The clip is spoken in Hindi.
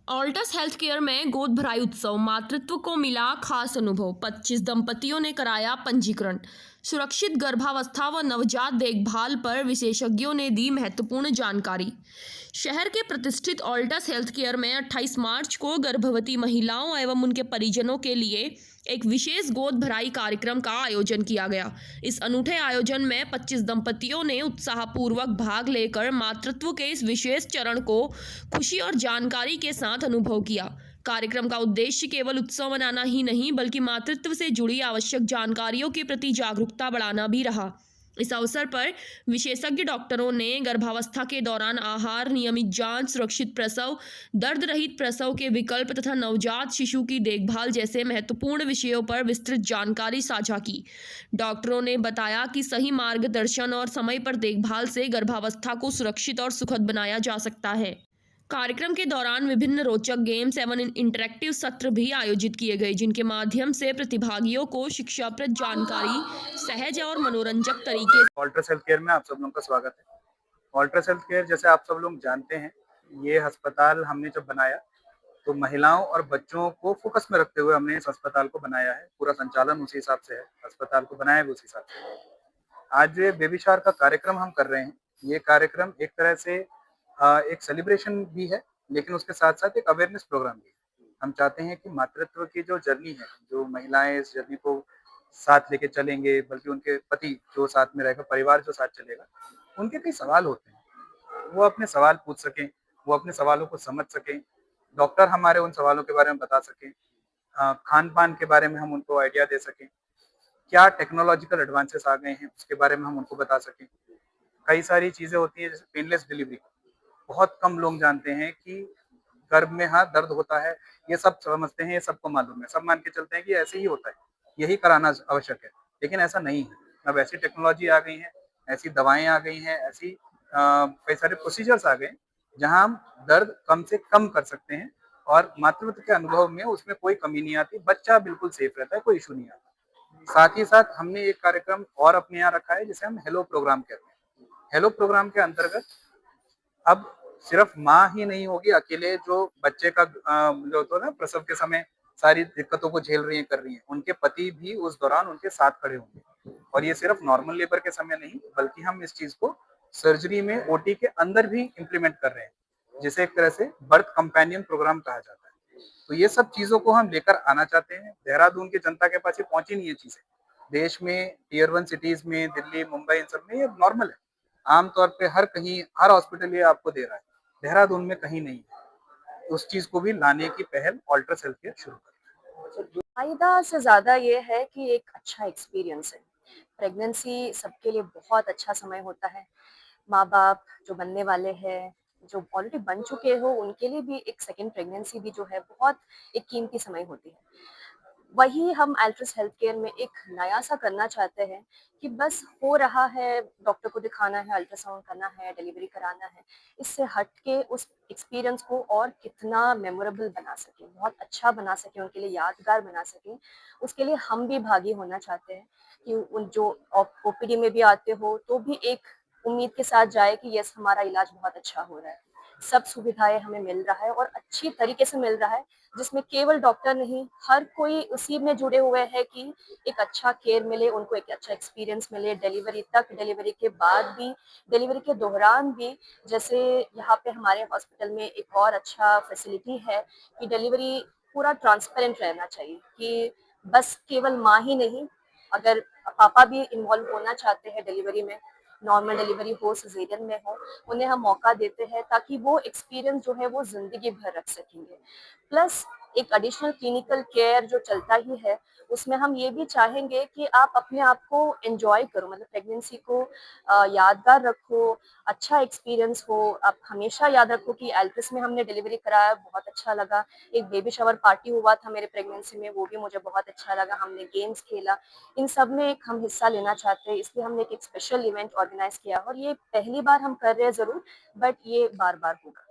ऑल्टस हेल्थ केयर में गोद भराई उत्सव, मातृत्व को मिला खास अनुभव। 25 दंपतियों ने कराया पंजीकरण। सुरक्षित गर्भावस्था व नवजात देखभाल पर विशेषज्ञों ने दी महत्वपूर्ण जानकारी। शहर के प्रतिष्ठित ऑल्टस हेल्थ केयर में 28 मार्च को गर्भवती महिलाओं एवं उनके परिजनों के लिए एक विशेष गोद भराई कार्यक्रम का आयोजन किया गया। इस अनूठे आयोजन में 25 दंपतियों ने उत्साहपूर्वक भाग लेकर मातृत्व के इस विशेष चरण को खुशी और जानकारी के साथ अनुभव किया। कार्यक्रम का उद्देश्य केवल उत्सव मनाना ही नहीं, बल्कि मातृत्व से जुड़ी आवश्यक जानकारियों के प्रति जागरूकता बढ़ाना भी रहा। इस अवसर पर विशेषज्ञ डॉक्टरों ने गर्भावस्था के दौरान आहार, नियमित जांच, सुरक्षित प्रसव, दर्द रहित प्रसव के विकल्प तथा नवजात शिशु की देखभाल जैसे महत्वपूर्ण विषयों पर विस्तृत जानकारी साझा की। डॉक्टरों ने बताया कि सही मार्गदर्शन और समय पर देखभाल से गर्भावस्था को सुरक्षित और सुखद बनाया जा सकता है। कार्यक्रम के दौरान विभिन्न रोचक गेम्स एवं इंटरैक्टिव सत्र भी आयोजित किए गए, जिनके माध्यम से प्रतिभागियों को शिक्षाप्रद जानकारी सहज और मनोरंजक तरीके ऑल्ट्रास हेल्थ केयर में आप सब लोगों का स्वागत है। ऑल्ट्रास हेल्थ केयर जैसे आप सब लोग जानते हैं, ये अस्पताल हमने जब बनाया तो महिलाओं और बच्चों को फोकस में रखते हुए हमने इस अस्पताल को बनाया है। पूरा संचालन उसी हिसाब से है, अस्पताल को बनाया भी उसी हिसाब से है। आज जो ये बेबी शावर का कार्यक्रम हम कर रहे हैं, ये कार्यक्रम एक तरह से एक सेलिब्रेशन भी है, लेकिन उसके साथ-साथ एक अवेयरनेस प्रोग्राम भी है। हम चाहते हैं कि मातृत्व की जो जर्नी है, जो महिलाएँ इस जर्नी को साथ लेके चलेंगे, बल्कि उनके पति जो साथ में रहेगा, परिवार जो साथ चलेगा, उनके कई सवाल होते हैं। वो अपने सवाल पूछ सकें, वो अपने सवालों को समझ सकें, डॉक्टर हमारे उन सवालों के बारे में बता सकें, खान-पान के बारे में हम उनको आइडिया दे सकें, क्या टेक्नोलॉजिकल एडवांसेस आ गए हैं, उसके बारे में हम उनको बता सकें। कई सारी चीज़ें होती हैं जैसे पेनलेस डिलीवरी, बहुत कम लोग जानते हैं कि गर्भ में हाँ, दर्द होता है, ये सब समझते हैं, ये सबको मालूम है। सब मान के चलते हैं कि ऐसे ही होता है, यही कराना आवश्यक है, लेकिन ऐसा नहीं है। अब ऐसी टेक्नोलॉजी आ गई है, ऐसी दवाएँ आ गई हैं, ऐसी कई सारे प्रोसीजर्स आ गए हैं, जहाँ हम दर्द कम से कम कर सकते हैं और मातृत्व के अनुभव में उसमें कोई कमी नहीं आती, बच्चा बिल्कुल सेफ रहता है, कोई इश्यू नहीं आता। साथ ही साथ हमने एक कार्यक्रम और अपने यहाँ रखा है जिसे हम हेलो प्रोग्राम कहते हैं। हेलो प्रोग्राम के अंतर्गत अब सिर्फ माँ ही नहीं होगी अकेले जो बच्चे का जो होता है ना प्रसव के समय सारी दिक्कतों को झेल रही हैं, कर रही हैं। उनके पति भी उस दौरान उनके साथ खड़े होंगे और ये सिर्फ नॉर्मल लेबर के समय नहीं, बल्कि हम इस चीज़ को सर्जरी में ओटी के अंदर भी इम्प्लीमेंट कर रहे हैं, जिसे एक तरह से बर्थ कंपेनियन प्रोग्राम कहा जाता है। तो ये सब चीज़ों को हम लेकर आना चाहते हैं। देहरादून की जनता के पास ये पहुँची नहीं है चीज़ें। देश में टियर 1 सिटीज़ में दिल्ली, मुंबई इन सब में ये नॉर्मल है। आम तौर पे हर कहीं हर हॉस्पिटल ये आपको दे रहा है। देहरादून में कहीं नहीं है। उस चीज़ को भी लाने की पहल ऑल्ट्रास हेल्थ केयर शुरू कर रहा है। फ़ायदा से ज़्यादा ये है कि एक अच्छा एक्सपीरियंस है। प्रेगनेंसी सबके लिए बहुत अच्छा समय होता है। माँ-बाप जो बनने वाले हैं, जो ऑलरेडी बन चुके हो, उनके लिए भी एक सेकंड प्रेगनेंसी भी जो है बहुत एक कीमती समय होती है। वही हम एल्ट्रस हेल्थ केयर में एक नया-सा करना चाहते हैं कि बस हो रहा है, डॉक्टर को दिखाना है, अल्ट्रासाउंड करना है, डिलीवरी कराना है। इससे हट के उस एक्सपीरियंस को और कितना मेमोरेबल बना सकें, बहुत अच्छा बना सकें, उनके लिए यादगार बना सकें, उसके लिए हम भी भागी होना चाहते हैं कि उन जो ओपीडी में भी आते हो, तो भी एक उम्मीद के साथ जाए कि यस हमारा इलाज बहुत अच्छा हो रहा है। सब सुविधाएँ हमें मिल रहा है और अच्छी तरीके से मिल रहा है, जिसमें केवल डॉक्टर नहीं, हर कोई उसी में जुड़े हुए हैं कि एक अच्छा केयर मिले, उनको एक अच्छा एक्सपीरियंस मिले, डिलीवरी तक, डिलीवरी के बाद भी, डिलीवरी के दौरान भी। जैसे यहाँ पे हमारे हॉस्पिटल में एक और अच्छा फैसिलिटी है कि डिलीवरी पूरा ट्रांसपेरेंट रहना चाहिए कि बस केवल माँ ही नहीं, अगर पापा भी इन्वॉल्व होना चाहते हैं डिलीवरी में, नॉर्मल डिलीवरी हो, सिज़ेरियन में हो, उन्हें हम मौका देते हैं ताकि वो एक्सपीरियंस जो है वो ज़िंदगी भर रख सकेंगे। प्लस एक एडिशनल क्लिनिकल केयर जो चलता ही है, उसमें हम ये भी चाहेंगे कि आप अपने आप को एन्जॉय करो, मतलब प्रेगनेंसी को यादगार रखो, अच्छा एक्सपीरियंस हो। आप हमेशा याद रखो कि एल्ट्रस में हमने डिलीवरी कराया, बहुत अच्छा लगा। एक बेबी शावर पार्टी हुआ था मेरे प्रेगनेंसी में, वो भी मुझे बहुत अच्छा लगा। हमने गेम्स खेला, इन सब में एक हम हिस्सा लेना चाहते हैं, इसलिए हमने एक स्पेशल इवेंट ऑर्गेनाइज़ किया और ये पहली बार हम कर रहे हैं ज़रूर, बट ये बार-बार होगा।